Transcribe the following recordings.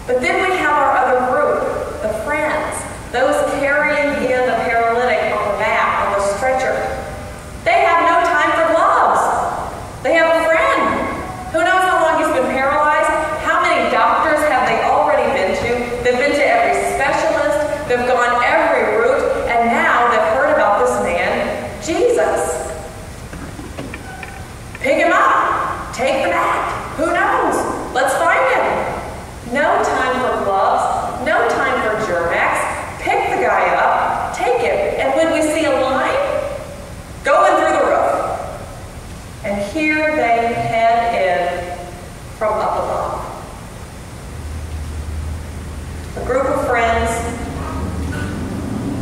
But then we have our other group, the friends, those carrying in the paralytic on the mat, on the stretcher. They have no time for gloves. They have a friend. Who knows how long he's been paralyzed? How many doctors have they already been to? They've been to every specialist. They've gone every route. And now they've heard about this man, Jesus. Pick him up. Take the mat. Who knows? Let's find him. No time for gloves. No time for Germax. Pick the guy up. Take him. And when we see a line going through the roof, and here they head in from up above. A group of friends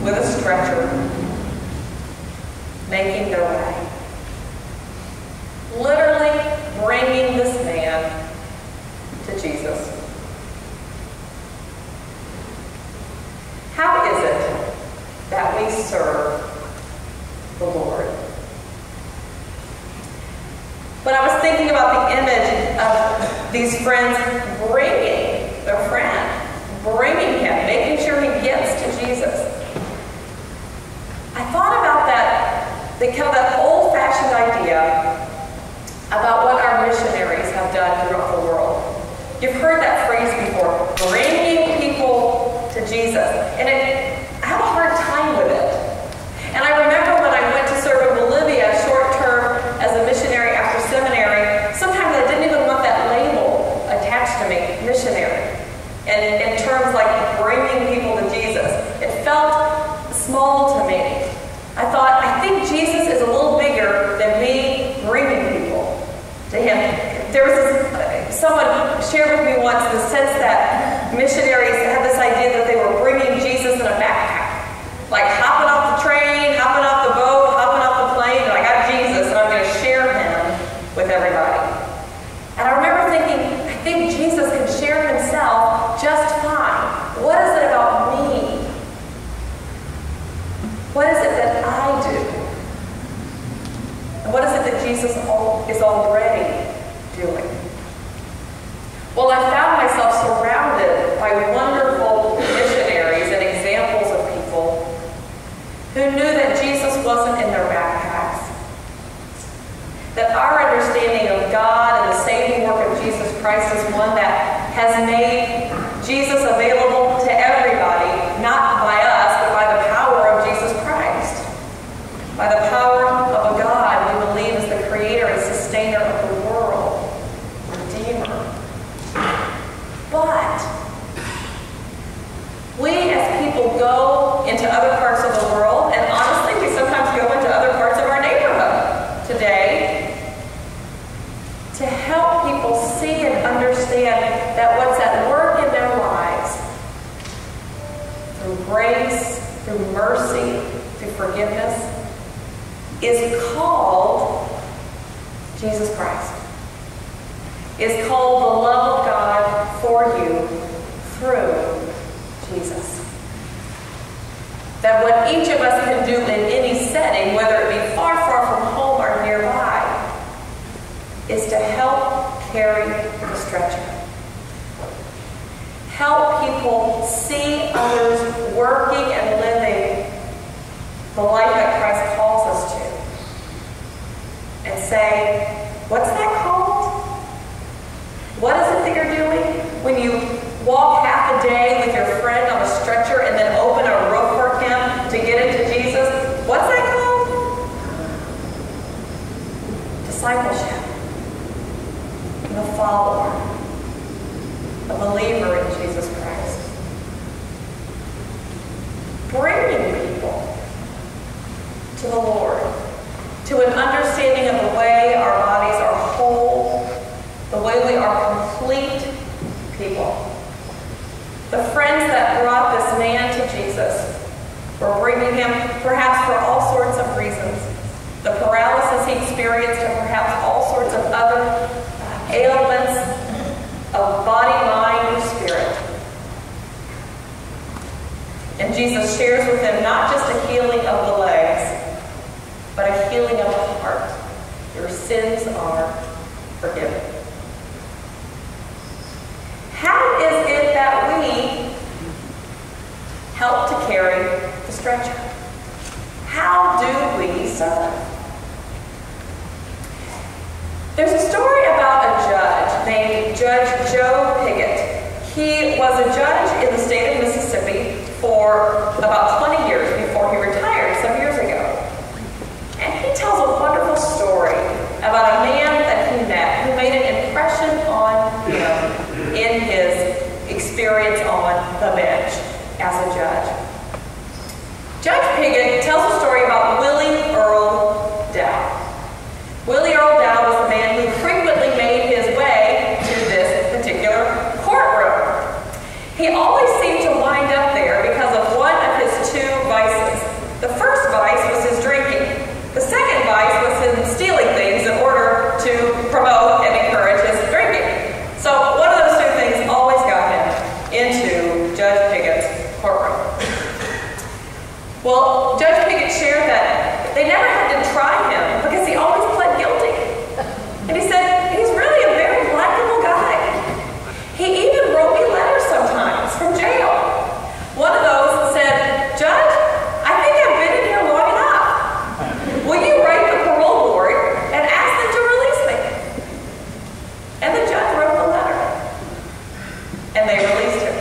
with a stretcher making their way. Literally bringing this man to Jesus. How is it that we serve the Lord? When I was thinking about the image of these friends bringing their friend, bringing him, making sure he gets to Jesus, I thought about that old-fashioned idea about what our missionaries have done throughout the world. You've heard that phrase before, bringing people to Jesus. And I have a hard time with it. And I remember when I went to serve in Bolivia short-term as a missionary after seminary, sometimes I didn't even want that label attached to me, missionary. And in terms like bringing people to Jesus, it felt small to me. I thought, I think Jesus is a little bigger than me bringing people to him. There was someone shared with me once the sense that missionaries had this idea that they were bringing Jesus in a backpack. Like hopping off the train, hopping off the boat, hopping off the plane, and I got Jesus and I'm going to share him with everybody. And I remember thinking, I think Jesus can share himself just fine. What is it about me? What is it that I do? And what is it that Jesus is already doing? Well, I found myself surrounded by wonderful missionaries and examples of people who knew that Jesus wasn't in their backpacks. That our understanding of God and the saving work of Jesus Christ is one that has made Jesus available to everybody, not by us, but by the power of Jesus Christ. By the power of a God we believe is the creator and sustainer of the world, Redeemer. But we as people go into other parts of the world, and honestly, we sometimes go into other parts of our neighborhood today to help people see and understand that what's at work in their lives, through grace, through mercy, through forgiveness, is called Jesus Christ. Is called the love of God for you through Jesus. That what each of us can do in any setting, whether it be far, far from home or nearby, is to help carry the stretcher. Help people see others working and living the life that Christ calls us to. And say, what's that called? What is it that you're doing? When you walk half a day with your friend on a stretcher and then open a roof for him to get into Jesus, what's that called? Discipleship. A follower, a believer in Jesus Christ. Bringing people to the Lord, to an understanding of the way our bodies are whole, the way we are complete people. The friends that brought this man to Jesus were bringing him perhaps for all sorts of reasons. The paralysis he experienced, and perhaps all sorts of other ailments of body, mind, or spirit. And Jesus shares with them not just a healing of the legs, but a healing of the heart. Your sins are forgiven. How is it that was a judge in the state of Mississippi for about 20 years before he retired some years ago. And he tells a wonderful story about a man that he met who made an impression on him in his experience on the bench as a judge. Judge Piggott tells a story about Willie Earl Dow. Willie Earl Dow was the man who frequently made his way to this particular courtroom. He always seemed to wind up there because of one of his two vices. The first vice was his drinking. The second vice was him stealing things in order to promote and encourage his drinking. So one of those two things always got him into Judge Piggott's courtroom. Well, Judge Piggott shared that they never had to try him because he always pled guilty. And he said, he's really a very likable guy. He even wrote me letters sometimes from jail. One of those said, Judge, I think I've been in here long enough. Will you write the parole board and ask them to release me? And the judge wrote the letter. And they released him.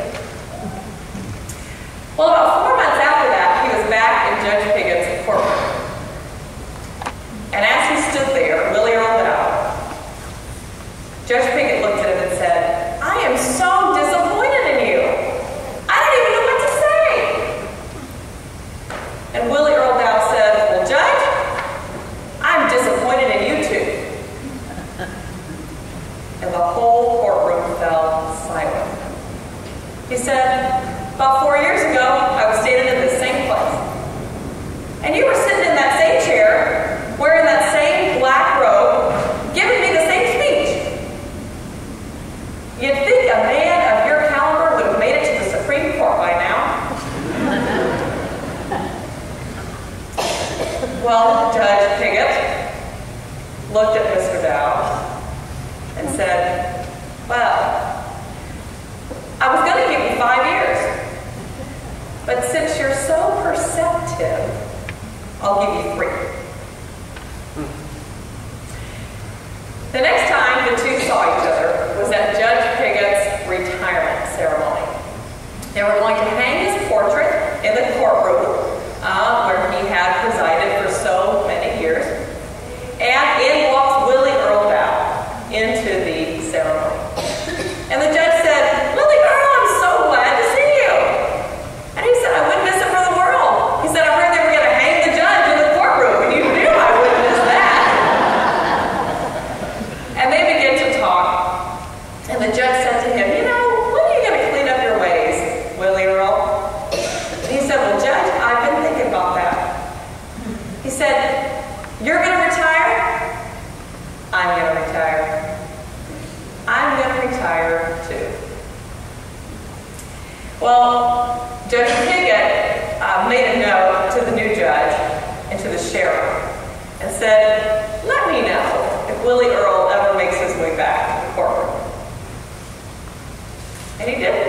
Well, about 4 months after that, he was back in Judge Piggott's courtroom. And as he stood there, Willie Earl Dow, Judge Piggott looked at him and said, I am so disappointed in you. I don't even know what to say. And Willie Earl Dow said, well, Judge, I'm disappointed in you too. And the whole courtroom fell silent. He said, about 4 years ago, I was standing in this same place. And you were sitting in that same chair, wearing that same black robe, giving me the same speech. You'd think a man of your caliber would have made it to the Supreme Court by now. Well, Judge Piggott looked at Mr. Dow and said, well, I was going to give you 5 years. But since you're so perceptive, I'll give you 3. The next time the two saw each other was at Judge Piggott's retirement ceremony. They were going to hang his portrait in the courtroom where he had presided for so many years. And in walks Willie Earl Dow into the ceremony. And the judge said, Willie Earl, I'm so glad to see you. And he said, I wouldn't miss it for the world. He said, I heard they were going to hang the judge in the courtroom, and you knew I wouldn't miss that. And they began to talk. And the judge said to him, you know, when are you going to clean up your ways, Willie Earl? And he said, well, Judge, I've been thinking about that. He said, you're going to retire? I'm going to retire. I'm going to retire too. Well, Judge Piggott made a note to the new judge and to the sheriff and said, let me know if Willie Earl ever makes his way back to the courtroom. And he did.